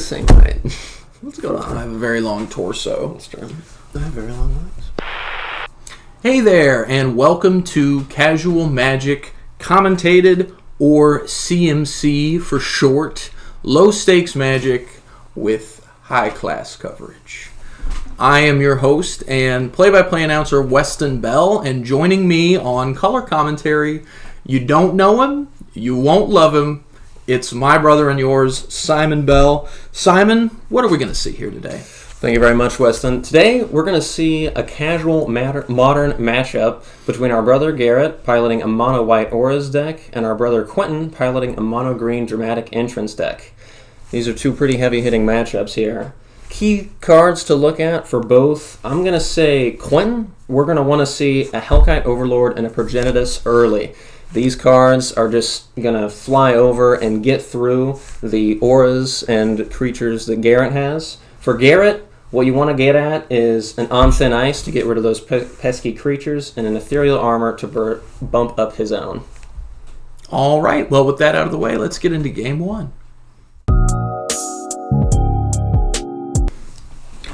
same height. What's going on? I have a very long torso. That's true. I have very long legs. Hey there, and welcome to Casual Magic, Commentated, or CMC for short. Low stakes magic with high class coverage. I am your host and play-by-play announcer Weston Bell, and joining me on color commentary, you don't know him, you won't love him, it's my brother and yours, Simon Bell. Simon, what are we going to see here today? Thank you very much, Weston. Today, we're going to see a casual modern matchup between our brother Garrett piloting a mono-white auras deck and our brother Quentin piloting a mono-green dramatic entrance deck. These are two pretty heavy-hitting matchups here. Key cards to look at for both. I'm going to say Quentin, we're going to want to see a Hellkite Overlord and a Progenitus early. These cards are just going to fly over and get through the auras and creatures that Garrett has. For Garrett, what you want to get at is an On Thin Ice to get rid of those pesky creatures and an Ethereal Armor to bump up his own. All right, well, with that out of the way, let's get into Game 1.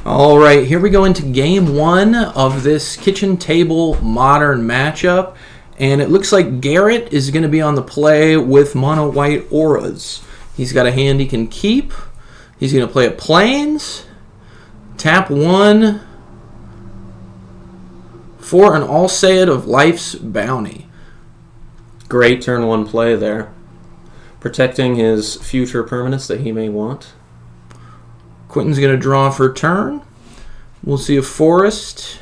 All right, here we go into Game 1 of this kitchen table modern matchup. And it looks like Garrett is going to be on the play with mono-white auras. He's got a hand he can keep. He's going to play a Plains. Tap 1 for an Alseid of Life's Bounty. Great turn 1 play there. Protecting his future permanents that he may want. Quentin's going to draw for turn. We'll see a Forest.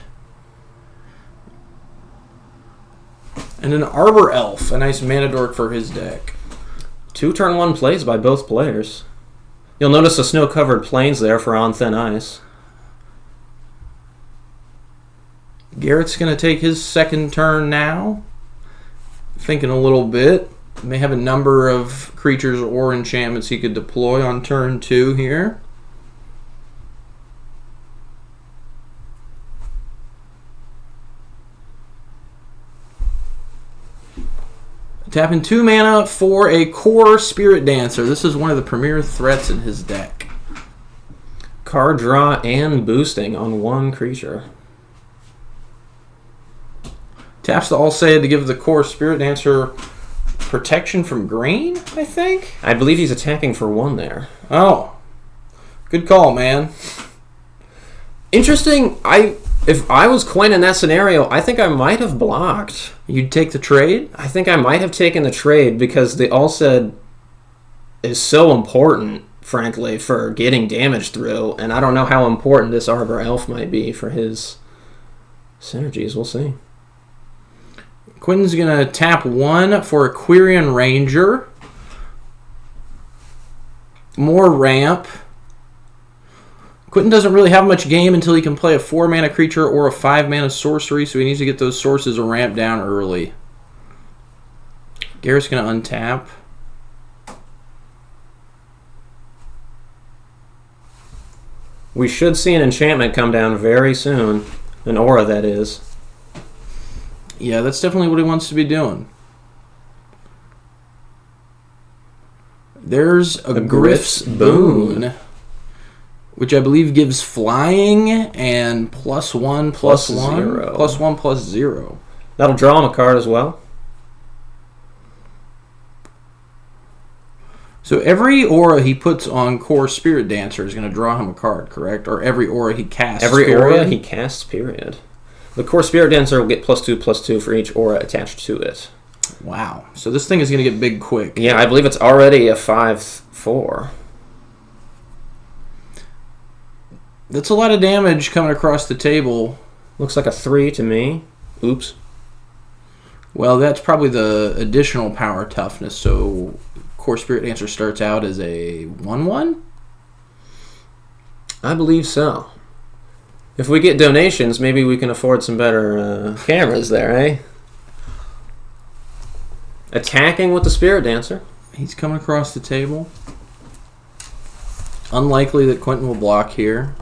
And an Arbor Elf, a nice mana dork for his deck. 2 turn 1 plays by both players. You'll notice the snow-covered plains there for On Thin Ice. Garrett's going to take his second turn now. Thinking a little bit. May have a number of creatures or enchantments he could deploy on turn 2 here. Tapping 2 mana for a Core Spirit Dancer. This is one of the premier threats in his deck. Card draw and boosting on 1 creature. Taps the Alseid to give the Core Spirit Dancer protection from green, I think? I believe he's attacking for 1 there. Oh. Good call, man. Interesting. If I was Quinn in that scenario, I think I might have blocked. You'd take the trade? I think I might have taken the trade because the Alseid is so important, frankly, for getting damage through, and I don't know how important this Arbor Elf might be for his synergies. We'll see. Quentin's going to tap 1 for a Quirion Ranger. More ramp. Quentin doesn't really have much game until he can play a 4-mana creature or a 5-mana sorcery, so he needs to get those sources ramped down early. Garrett's going to untap. We should see an enchantment come down very soon. An aura, that is. Yeah, that's definitely what he wants to be doing. There's a Griff's Boon, which I believe gives flying and +1/+1, +0. +1/+0. That'll draw him a card as well. So every aura he puts on Core Spirit Dancer is going to draw him a card, correct? Or every aura he casts, Every aura he casts, period. The Core Spirit Dancer will get +2/+2 for each aura attached to it. Wow. So this thing is going to get big quick. Yeah, I believe it's already a 5/4. That's a lot of damage coming across the table. Looks like a 3 to me. Oops. Well, that's probably the additional power toughness. So Core Spirit Dancer starts out as a 1/1? I believe so. If we get donations, maybe we can afford some better cameras there, eh? Attacking with the Spirit Dancer. He's coming across the table. Unlikely that Quentin will block here.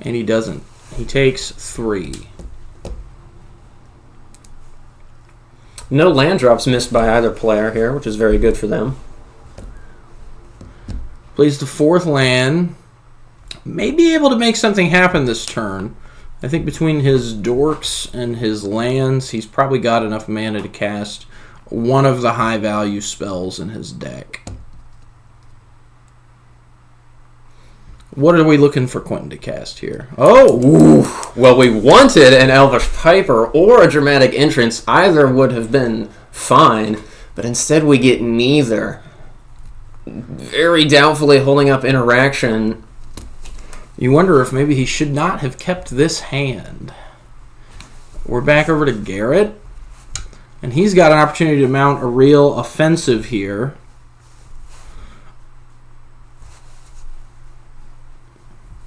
And he doesn't. He takes 3. No land drops missed by either player here, which is very good for them. Plays the 4th land. May be able to make something happen this turn. I think between his dorks and his lands, he's probably got enough mana to cast one of the high-value spells in his deck. What are we looking for Quentin to cast here? Oh! Ooh. Well, we wanted an Elvish Piper or a Dramatic Entrance. Either would have been fine, but instead we get neither. Very doubtfully holding up Interaction. You wonder if maybe he should not have kept this hand. We're back over to Garrett, and he's got an opportunity to mount a real offensive here.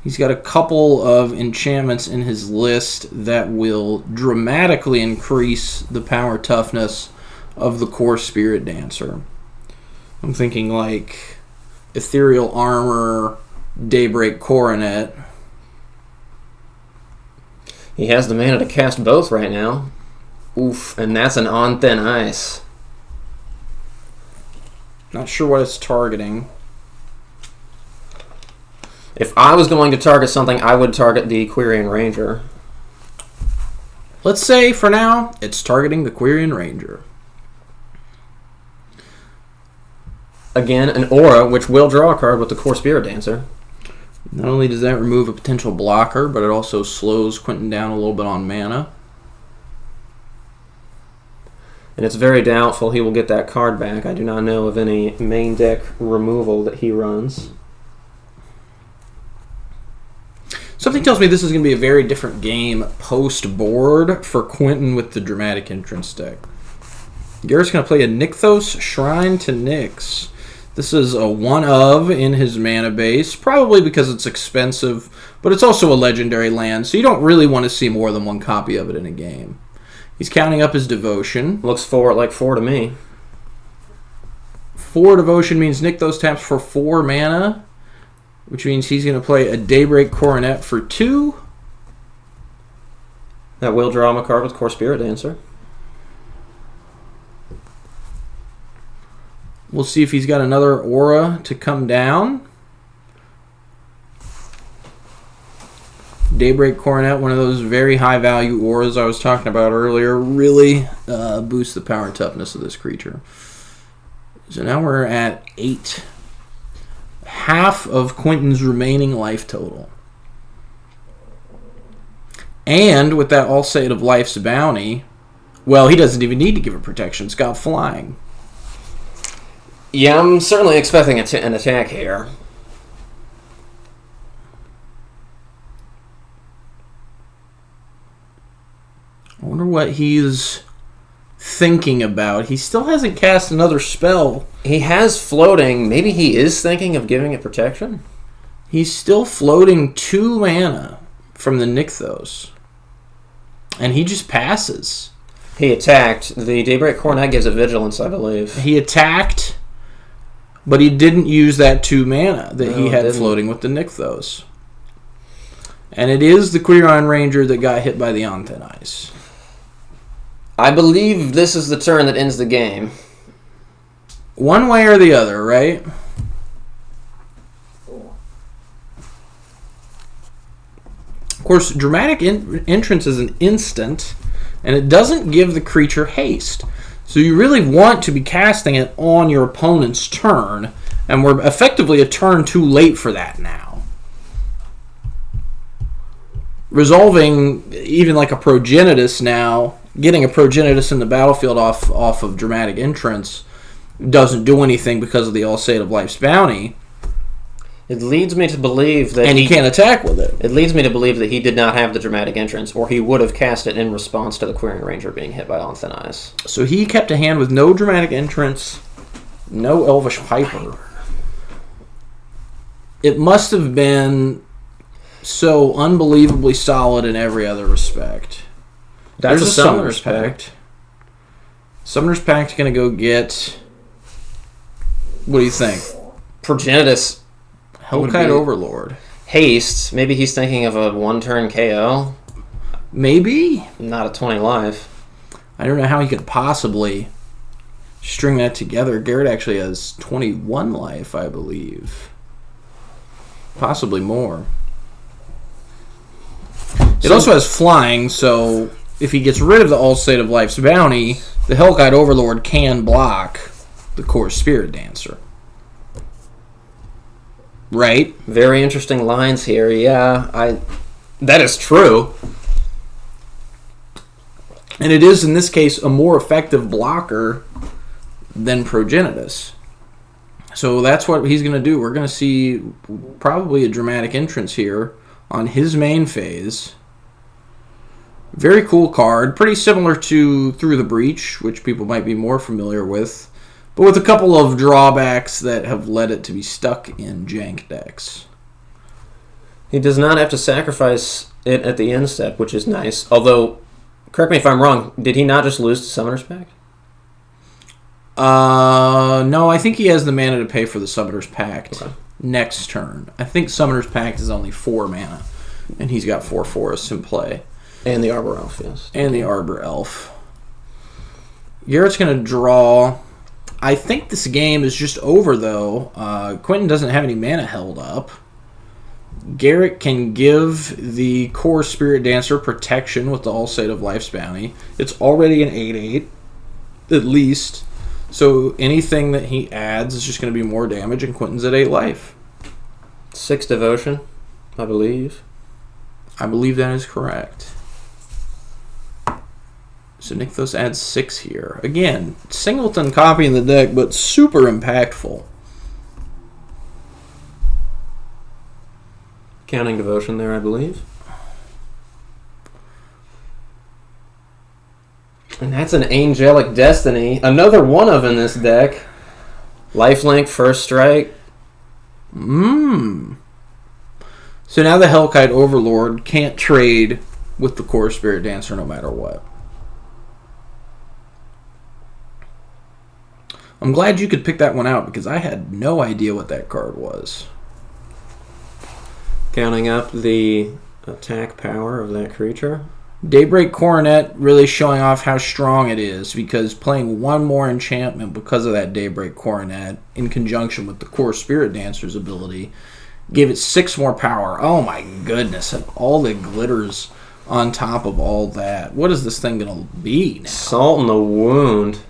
He's got a couple of enchantments in his list that will dramatically increase the power toughness of the core Spirit Dancer. I'm thinking like Ethereal Armor, Daybreak Coronet. He has the mana to cast both right now. Oof, and that's an On Thin Ice. Not sure what it's targeting. If I was going to target something, I would target the Quirion Ranger. Let's say, for now, it's targeting the Quirion Ranger. Again, an Aura, which will draw a card with the core Spirit Dancer. Not only does that remove a potential blocker, but it also slows Quentin down a little bit on mana. And it's very doubtful he will get that card back. I do not know of any main deck removal that he runs. Something tells me this is going to be a very different game post-board for Quentin with the Dramatic Entrance deck. Garrett's going to play a Nykthos Shrine to Nyx. This is a one-of in his mana base, probably because it's expensive, but it's also a legendary land, so you don't really want to see more than one copy of it in a game. He's counting up his Devotion. Looks for like 4 to me. 4 Devotion means Nykthos taps for 4 mana, which means he's going to play a Daybreak Coronet for 2. That will draw him a card with core Spirit Dancer. We'll see if he's got another Aura to come down. Daybreak Coronet, one of those very high-value auras I was talking about earlier, really boosts the power and toughness of this creature. So now we're at 8. Half of Quentin's remaining life total. And with that All-Sate of Life's Bounty, well, he doesn't even need to give it protection. It's got flying. Yeah, I'm certainly expecting an attack here. I wonder what he's thinking about. He still hasn't cast another spell. He has floating. Maybe he is thinking of giving it protection? He's still floating 2 mana from the Nykthos. And he just passes. He attacked. The Daybreak Coronet gives it Vigilance, I believe. He attacked, but he didn't use that 2 mana that he had floating with the Nykthos. And it is the Quirion Ranger that got hit by the On Thin Ice. I believe this is the turn that ends the game. One way or the other, right? Of course, Dramatic Entrance is an instant, and it doesn't give the creature haste. So you really want to be casting it on your opponent's turn, and we're effectively a turn too late for that now. Resolving even like a Progenitus now, getting a Progenitus in the battlefield off of Dramatic Entrance doesn't do anything because of the All-Sate of Life's Bounty. It leads me to believe that he can't attack with it. It leads me to believe that he did not have the Dramatic Entrance, or he would have cast it in response to the Quirion Ranger being hit by On Thin Ice. So he kept a hand with no Dramatic Entrance, no Elvish Piper. It must have been so unbelievably solid in every other respect. That's There's a Summoner's Pact. Summoner's Pact going to go get... What do you think? Progenitus. Hellkite Overlord. Haste. Maybe he's thinking of a 1-turn KO. Maybe. Not a 20 life. I don't know how he could possibly string that together. Garrett actually has 21 life, I believe. Possibly more. It also has flying, so if he gets rid of the All State of Life's Bounty, the Hellkite Overlord can block the Core Spirit Dancer. Right? Very interesting lines here. Yeah, that is true. And it is, in this case, a more effective blocker than Progenitus. So that's what he's going to do. We're going to see probably a dramatic entrance here on his main phase. Very cool card. Pretty similar to Through the Breach, which people might be more familiar with, but with a couple of drawbacks that have led it to be stuck in jank decks. He does not have to sacrifice it at the end step, which is nice. Although, correct me if I'm wrong, did he not just lose to Summoner's Pact? No, I think he has the mana to pay for the Summoner's Pact next turn. I think Summoner's Pact is only 4 mana, and he's got 4 forests in play. And the Arbor Elf, yes. And the Arbor Elf. Garrett's going to draw. I think this game is just over, though. Quentin doesn't have any mana held up. Garrett can give the Core Spirit Dancer protection with the All State of Life's Bounty. It's already an 8/8, at least. So anything that he adds is just going to be more damage, and Quentin's at 8 life. 6 devotion, I believe. I believe that is correct. So Nykthos adds 6 here. Again, singleton copy in the deck, but super impactful. Counting devotion there, I believe. And that's an Angelic Destiny. Another one of in this deck. Lifelink, First Strike. So now the Hellkite Overlord can't trade with the Core Spirit Dancer no matter what. I'm glad you could pick that one out because I had no idea what that card was. Counting up the attack power of that creature. Daybreak Coronet really showing off how strong it is because playing one more enchantment because of that Daybreak Coronet in conjunction with the Core Spirit Dancer's ability gave it 6 more power. Oh my goodness, and all the glitters on top of all that. What is this thing going to be now? Salt in the Wound.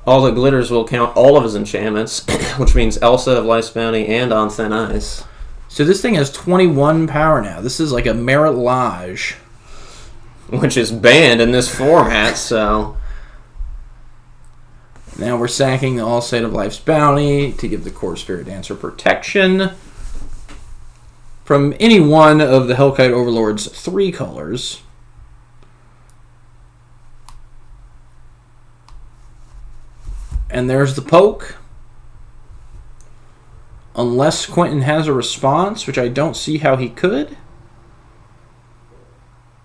All the glitters will count all of his enchantments, which means Elsa of Life's Bounty and On Thin Ice. So this thing has 21 power now. This is like a Merit Lodge. Which is banned in this format, so... Now we're sacking the All State of Life's Bounty to give the Core Spirit Dancer protection from any one of the Hellkite Overlord's 3 colors. And there's the poke. Unless Quentin has a response, which I don't see how he could.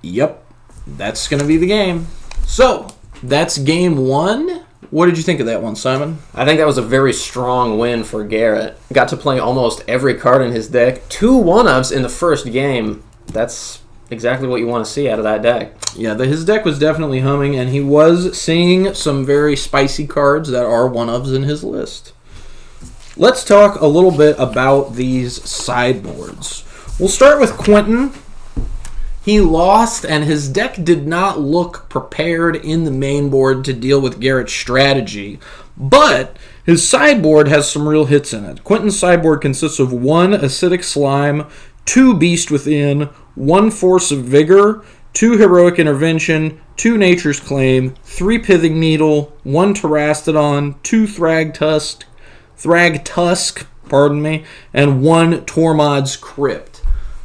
Yep, that's going to be the game. So, that's game 1. What did you think of that one, Simon? I think that was a very strong win for Garrett. Got to play almost every card in his deck. 2 one-ofs in the first game. That's exactly what you want to see out of that deck. Yeah, his deck was definitely humming, and he was seeing some very spicy cards that are one-ofs in his list. Let's talk a little bit about these sideboards. We'll start with Quentin. He lost, and his deck did not look prepared in the main board to deal with Garrett's strategy. But his sideboard has some real hits in it. Quentin's sideboard consists of 1 Acidic Slime, 2 Beast Within, 1 Force of Vigor, 2 Heroic Intervention, 2 Nature's Claim, 3 Pithing Needle, 1 Terastodon, 2 Thragtusk, and 1 Tormod's Crypt.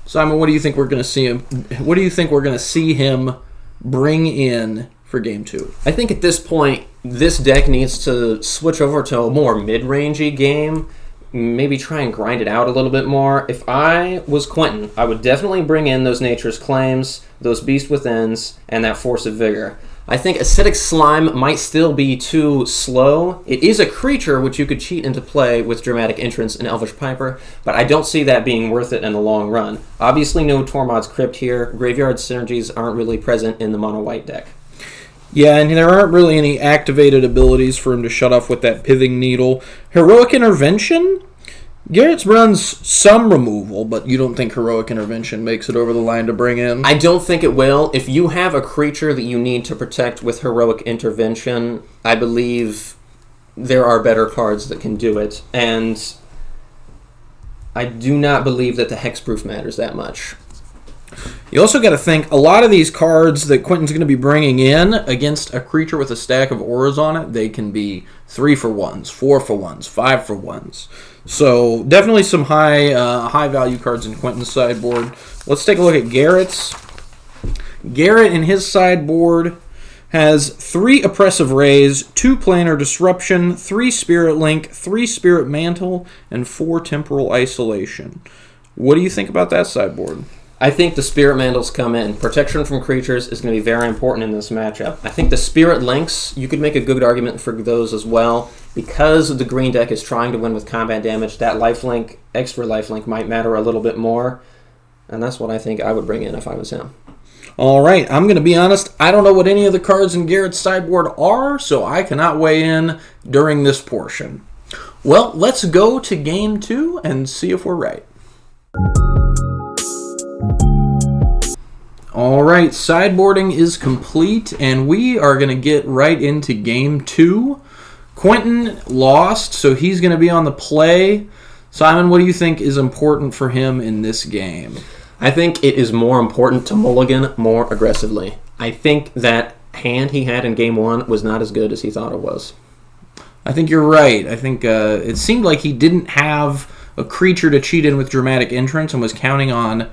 Simon, what do you think we're going to see him? What do you think we're going to see him bring in for game 2? I think at this point, this deck needs to switch over to a more mid-rangey game. Maybe try and grind it out a little bit more. If I was Quentin, I would definitely bring in those Nature's Claims, those Beast Withins, and that Force of Vigor. I think Acidic Slime might still be too slow. It is a creature which you could cheat into play with Dramatic Entrance and Elvish Piper, but I don't see that being worth it in the long run. Obviously no Tormod's Crypt here. Graveyard synergies aren't really present in the mono-white deck. Yeah, and there aren't really any activated abilities for him to shut off with that pithing needle. Heroic Intervention? Garrett's runs some removal, but you don't think Heroic Intervention makes it over the line to bring in? I don't think it will. If you have a creature that you need to protect with Heroic Intervention, I believe there are better cards that can do it. And I do not believe that the hexproof matters that much. You also got to think, a lot of these cards that Quentin's going to be bringing in against a creature with a stack of auras on it, they can be 3-for-1s, 4-for-1s, 5-for-1s. So definitely some high value cards in Quentin's sideboard. Let's take a look at Garrett's. Garrett in his sideboard has 3 Oppressive Rays, 2 Planar Disruption, 3 Spirit Link, 3 Spirit Mantle, and 4 Temporal Isolation. What do you think about that sideboard? I think the Spirit Mantles come in. Protection from creatures is going to be very important in this matchup. I think the Spirit Links, you could make a good argument for those as well. Because the green deck is trying to win with combat damage, that lifelink, extra lifelink, might matter a little bit more. And that's what I think I would bring in if I was him. All right, I'm going to be honest. I don't know what any of the cards in Garrett's sideboard are, so I cannot weigh in during this portion. Well, let's go to Game 2 and see if we're right. All right, sideboarding is complete, and we are going to get right into Game 2. Quentin lost, so he's going to be on the play. Simon, what do you think is important for him in this game? I think it is more important to mulligan more aggressively. I think that hand he had in Game 1 was not as good as he thought it was. I think you're right. I think it seemed like he didn't have a creature to cheat in with Dramatic Entrance and was counting on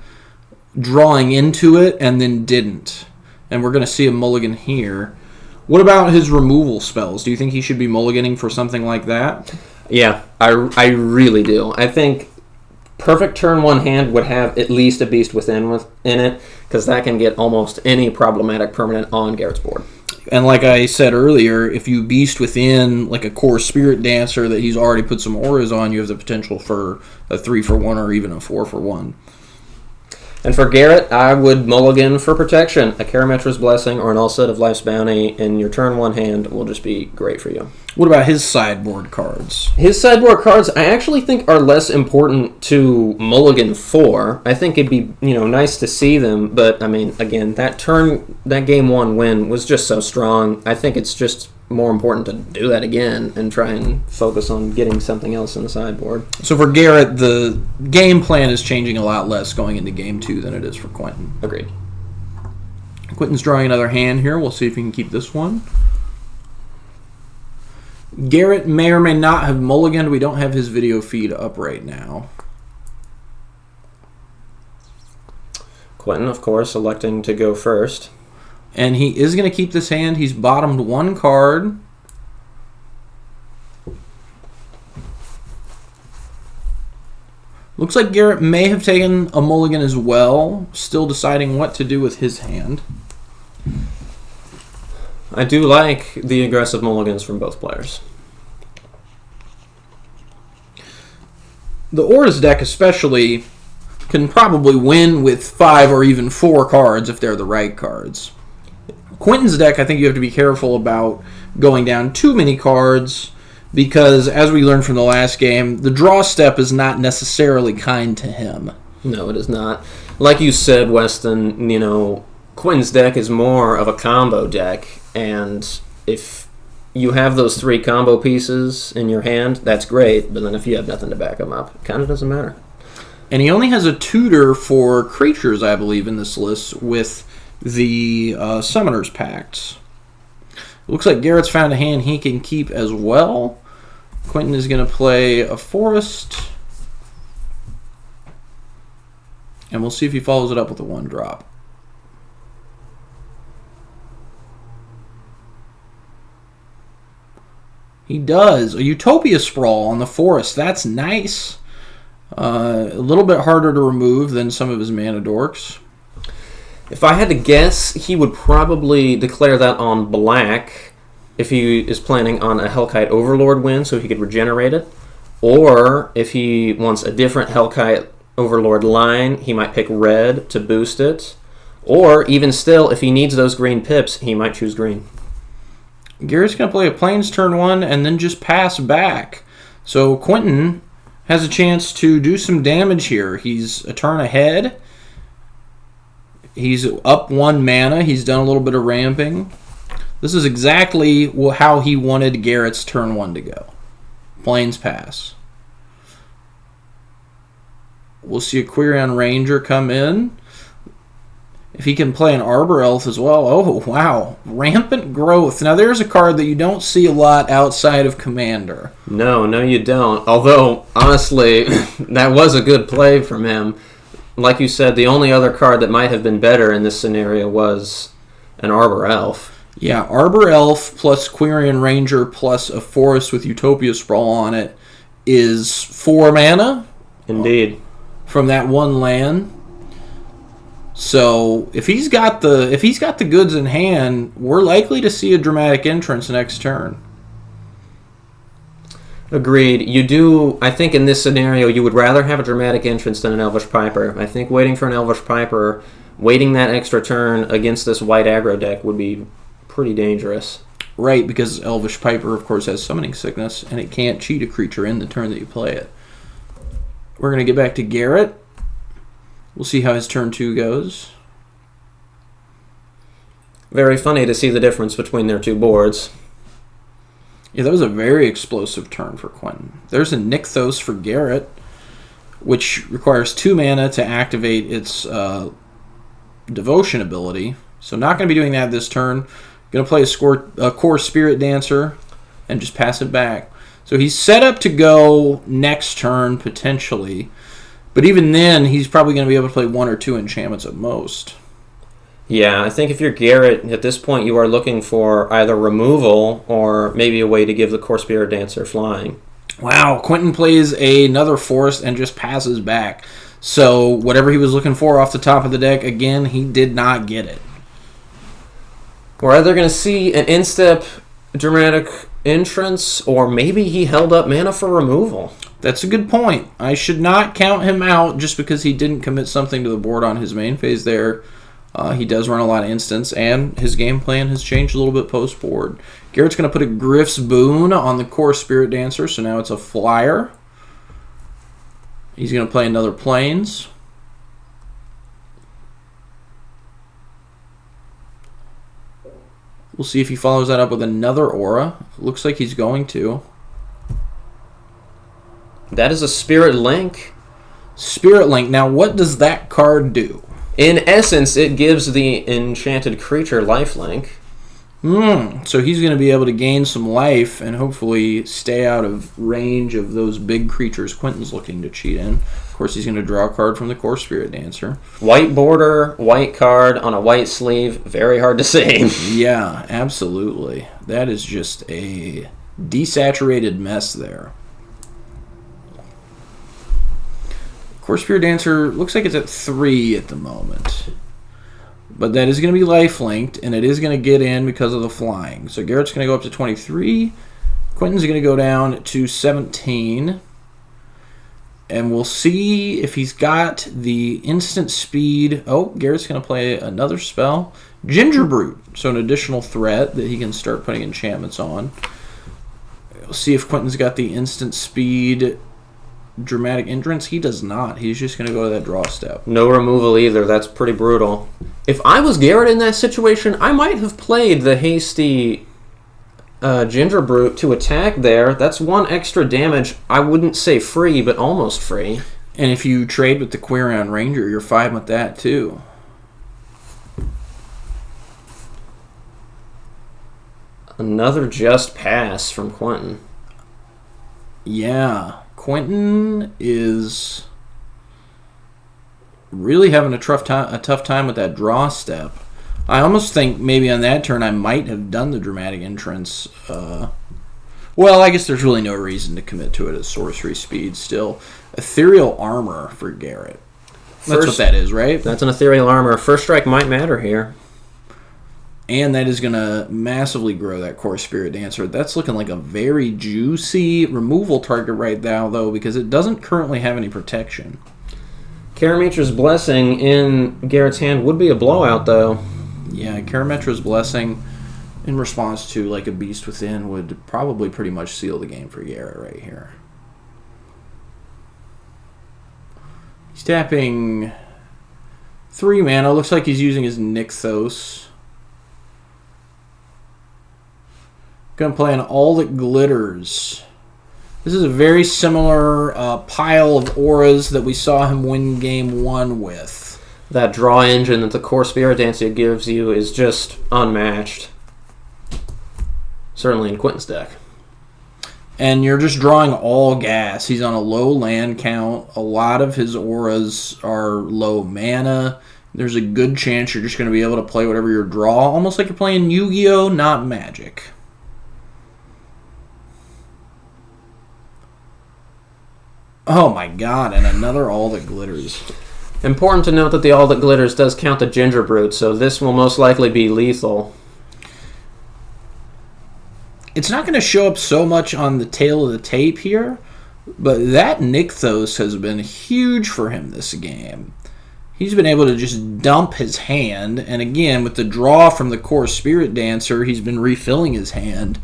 drawing into it and then didn't. And we're going to see a mulligan here. What about his removal spells? Do you think he should be mulliganing for something like that? Yeah, I really do. I think perfect turn 1 hand would have at least a Beast Within in it, because that can get almost any problematic permanent on Garrett's board. And like I said earlier, if you Beast Within like a core Spirit Dancer that he's already put some auras on, you have the potential for a 3-for-1 or even a 4-for-1. And for Garrett, I would mulligan for protection. A Karametra's Blessing or an All Set of Life's Bounty in your turn 1 hand will just be great for you. What about his sideboard cards? His sideboard cards, I actually think, are less important to mulligan for. I think it'd be, nice to see them, but I mean, again, that Game 1 win was just so strong. I think it's just more important to do that again and try and focus on getting something else in the sideboard. So for Garrett, the game plan is changing a lot less going into Game 2 than it is for Quentin. Agreed. Quentin's drawing another hand here. We'll see if he can keep this one. Garrett may or may not have mulliganed. We don't have his video feed up right now. Quentin, of course, electing to go first. And he is going to keep this hand. He's bottomed 1 card. Looks like Garrett may have taken a mulligan as well, still deciding what to do with his hand. I do like the aggressive mulligans from both players. The Auras deck especially can probably win with 5 or even 4 cards if they're the right cards. Quentin's deck, I think you have to be careful about going down too many cards because, as we learned from the last game, the draw step is not necessarily kind to him. No, it is not. Like you said, Weston, Quentin's deck is more of a combo deck, and if you have those 3 combo pieces in your hand, that's great, but then if you have nothing to back them up, it kind of doesn't matter. And he only has a tutor for creatures, I believe, in this list with the Summoner's Pacts. It looks like Garrett's found a hand he can keep as well. Quentin is going to play a Forest. And we'll see if he follows it up with a 1-drop. He does. A Utopia Sprawl on the Forest. That's nice. A little bit harder to remove than some of his Mana Dorks. If I had to guess, he would probably declare that on black if he is planning on a Hellkite Overlord win so he could regenerate it. Or if he wants a different Hellkite Overlord line, he might pick red to boost it. Or even still, if he needs those green pips, he might choose green. Garrett's going to play a Plains turn 1 and then just pass back. So Quentin has a chance to do some damage here. He's a turn ahead. He's up 1 mana. He's done a little bit of ramping. This is exactly how he wanted Garrett's turn 1 to go. Plains pass. We'll see a Quirion Ranger come in. If he can play an Arbor Elf as well. Oh, wow. Rampant Growth. Now, there's a card that you don't see a lot outside of Commander. No, you don't. Although, honestly, that was a good play from him. Like you said, the only other card that might have been better in this scenario was an Arbor Elf. Yeah, Arbor Elf plus Quirion Ranger plus a Forest with Utopia Sprawl on it is 4 mana. Indeed. From that 1 land. So if he's got the goods in hand, we're likely to see a dramatic entrance next turn. Agreed. I think in this scenario, you would rather have a dramatic entrance than an Elvish Piper. I think waiting for an Elvish Piper, waiting that extra turn against this white aggro deck would be pretty dangerous. Right, because Elvish Piper, of course, has Summoning Sickness, and it can't cheat a creature in the turn that you play it. We're going to get back to Garrett. We'll see how his turn 2 goes. Very funny to see the difference between their 2 boards. Yeah, that was a very explosive turn for Quentin. There's a Nykthos for Garrett, which requires 2 mana to activate its Devotion ability. So not going to be doing that this turn. Going to play a Core Spirit Dancer and just pass it back. So he's set up to go next turn, potentially. But even then, he's probably going to be able to play 1 or 2 enchantments at most. Yeah, I think if you're Garrett, at this point you are looking for either removal or maybe a way to give the Core Spirit Dancer flying. Wow, Quentin plays another Forest and just passes back. So whatever he was looking for off the top of the deck, again, he did not get it. We're either going to see an instep dramatic entrance, or maybe he held up mana for removal. That's a good point. I should not count him out just because he didn't commit something to the board on his main phase there. He does run a lot of instants, and his game plan has changed a little bit post-board. Garrett's going to put a Griff's Boon on the Core Spirit Dancer, so now it's a flyer. He's going to play another Plains. We'll see if he follows that up with another Aura. Looks like he's going to. That is a Spirit Link. Spirit Link. Now, what does that card do? In essence, it gives the enchanted creature lifelink. So he's going to be able to gain some life and hopefully stay out of range of those big creatures Quentin's looking to cheat in. Of course, he's going to draw a card from the Core Spirit Dancer. White border, white card on a white sleeve. Very hard to see. Yeah, absolutely. That is just a desaturated mess there. Core Spirit Dancer looks like it's at 3 at the moment. But that is going to be life-linked, and it is going to get in because of the flying. So Garrett's going to go up to 23. Quentin's going to go down to 17. And we'll see if he's got the instant speed. Oh, Garrett's going to play another spell. Ginger Brute. So an additional threat that he can start putting enchantments on. We'll see if Quentin's got the instant speed dramatic entrance. He does not. He's just going to go to that draw step. No removal either. That's pretty brutal. If I was Garrett in that situation, I might have played the hasty Ginger Brute to attack there. That's 1 extra damage. I wouldn't say free, but almost free. And if you trade with the Quirion Ranger, you're fine with that too. Another just pass from Quentin. Yeah. Quentin is really having a tough time with that draw step. I almost think maybe on that turn I might have done the dramatic entrance. Well, I guess there's really no reason to commit to it at sorcery speed still. Ethereal Armor for Garrett. That's what that is, right? That's an Ethereal Armor. First strike might matter here. And that is going to massively grow that Core Spirit Dancer. That's looking like a very juicy removal target right now, though, because it doesn't currently have any protection. Karametra's Blessing in Garrett's hand would be a blowout, though. Yeah, Karametra's Blessing in response to like a Beast Within would probably pretty much seal the game for Garrett right here. He's tapping 3 mana. Looks like he's using his Nykthos. Gonna play an All That Glitters. This is a very similar pile of auras that we saw him win game 1 with. That draw engine that the Core Spirit Dancer gives you is just unmatched. Certainly in Quentin's deck. And you're just drawing all gas. He's on a low land count. A lot of his auras are low mana. There's a good chance you're just going to be able to play whatever you draw. Almost like you're playing Yu-Gi-Oh!, not Magic. Oh my god, and another All That Glitters. Important to note that the All That Glitters does count the Ginger Brute, so this will most likely be lethal. It's not going to show up so much on the tail of the tape here, but that Nykthos has been huge for him this game. He's been able to just dump his hand, and again, with the draw from the Core Spirit Dancer, he's been refilling his hand.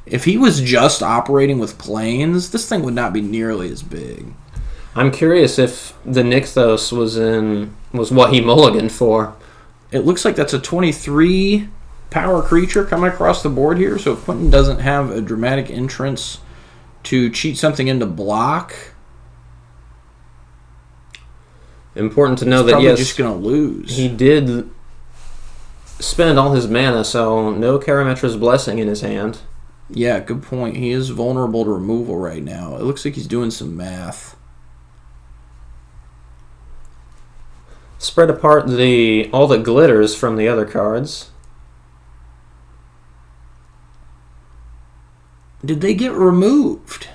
If he was just operating with planes, this thing would not be nearly as big. I'm curious if the Nykthos was what he mulliganed for. It looks like that's a 23 power creature coming across the board here, so if Quentin doesn't have a dramatic entrance to cheat something into block, important to know he's that, yes, just going to lose. He did spend all his mana, so no Karametra's Blessing in his hand. Yeah, good point. He is vulnerable to removal right now. It looks like he's doing some math. Spread apart All That Glitters from the other cards. Did they get removed?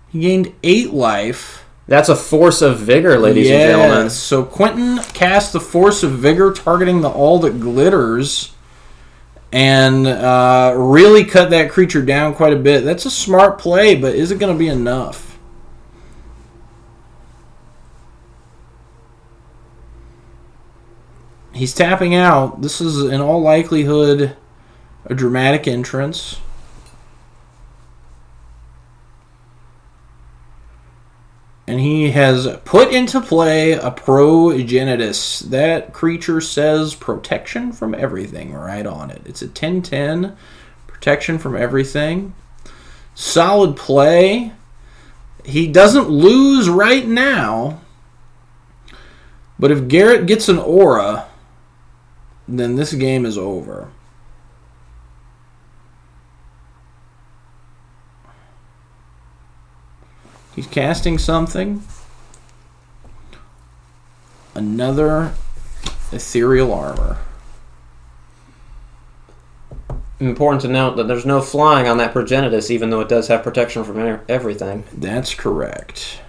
He gained 8 life. That's a Force of Vigor, ladies and gentlemen. So Quentin cast the Force of Vigor, targeting the All That Glitters, and really cut that creature down quite a bit. That's a smart play, but is it going to be enough? He's tapping out. This is, in all likelihood, a dramatic entrance. And he has put into play a Progenitus. That creature says protection from everything right on it. It's a 10/10, protection from everything. Solid play. He doesn't lose right now. But if Garrett gets an aura, then this game is over. He's casting something. Another ethereal armor. Important to note that there's no flying on that Progenitus, even though it does have protection from everything. That's correct.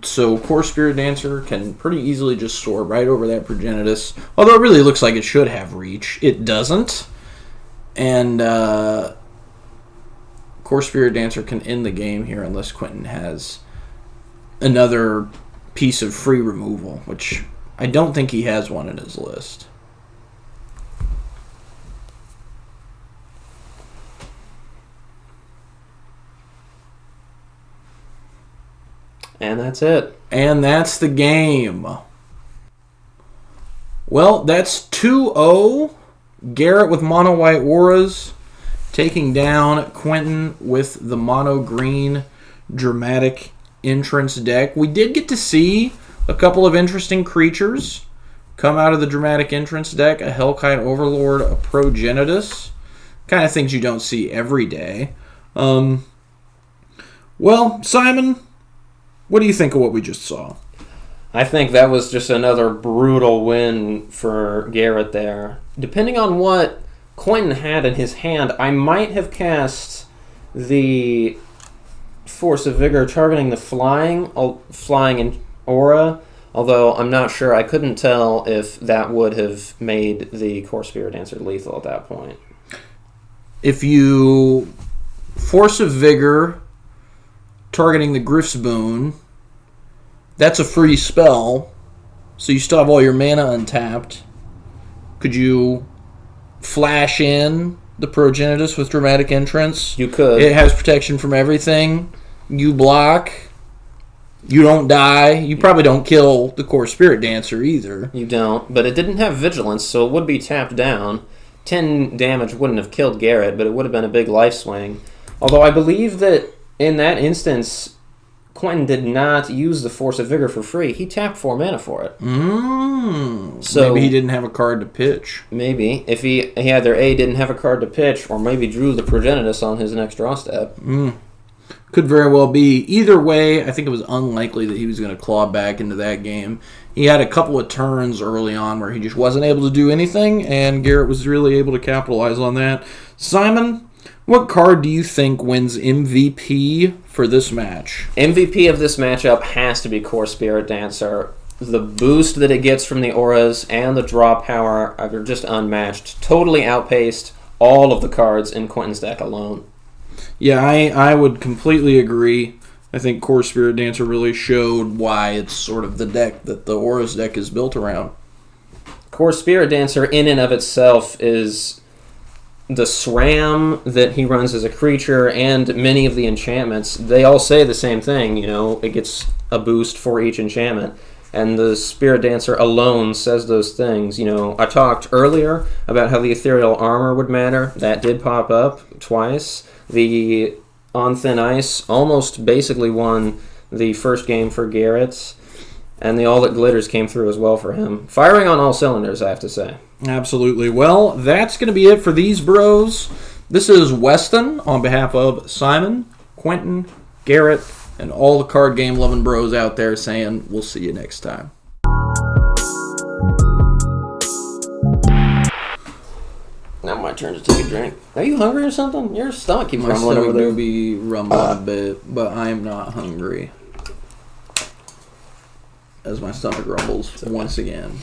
So Core Spirit Dancer can pretty easily just soar right over that Progenitus. Although it really looks like it should have reach. It doesn't. And Core Spirit Dancer can end the game here unless Quentin has another piece of free removal, which I don't think he has one in his list. And that's it. And that's the game. Well, that's 2-0. Garrett with mono white auras taking down Quentin with the mono green dramatic entrance deck. We did get to see a couple of interesting creatures come out of the dramatic entrance deck. A Hellkite Overlord, a Progenitus. Kind of things you don't see every day. Well, Simon, what do you think of what we just saw? I think that was just another brutal win for Garrett there. Depending on what Quentin had in his hand, I might have cast the Force of Vigor targeting the flying in aura, although I'm not sure. I couldn't tell if that would have made the Core Spirit Dancer lethal at that point. If you Force of Vigor targeting the Griff's Boon, That's a free spell, so you still have all your mana untapped. Could you flash in the Progenitus with Dramatic Entrance? You could. It has protection from everything. You block. You don't die. You probably don't kill the core Spirit Dancer either. You don't, but it didn't have Vigilance, so it would be tapped down. 10 damage wouldn't have killed Garrett, but it would have been a big life swing. Although I believe that in that instance, Quentin did not use the Force of Vigor for free. He tapped 4 mana for it. So maybe he didn't have a card to pitch. Maybe. If he either A, didn't have a card to pitch, or maybe drew the Progenitus on his next draw step. Could very well be. Either way, I think it was unlikely that he was going to claw back into that game. He had a couple of turns early on where he just wasn't able to do anything, and Garrett was really able to capitalize on that. Simon, what card do you think wins MVP for this match? MVP of this matchup has to be Core Spirit Dancer. The boost that it gets from the auras and the draw power are just unmatched. Totally outpaced all of the cards in Quentin's deck alone. Yeah, I would completely agree. I think Core Spirit Dancer really showed why it's sort of the deck that the Auras deck is built around. Core Spirit Dancer in and of itself is the SRAM that he runs as a creature and many of the enchantments. They all say the same thing, it gets a boost for each enchantment. And the Spirit Dancer alone says those things. I talked earlier about how the Ethereal Armor would matter. That did pop up twice. The On Thin Ice almost basically won the first game for Garrett. And the All That Glitters came through as well for him. Firing on all cylinders, I have to say. Absolutely. Well, that's going to be it for these bros. This is Weston on behalf of Simon, Quentin, Garrett, and all the card game loving bros out there saying we'll see you next time. Now my turn to take a drink. Are you hungry or something? Your stomach keeps rumbling over there. My stomach be rumbling a bit, but I am not hungry. As my stomach rumbles once again.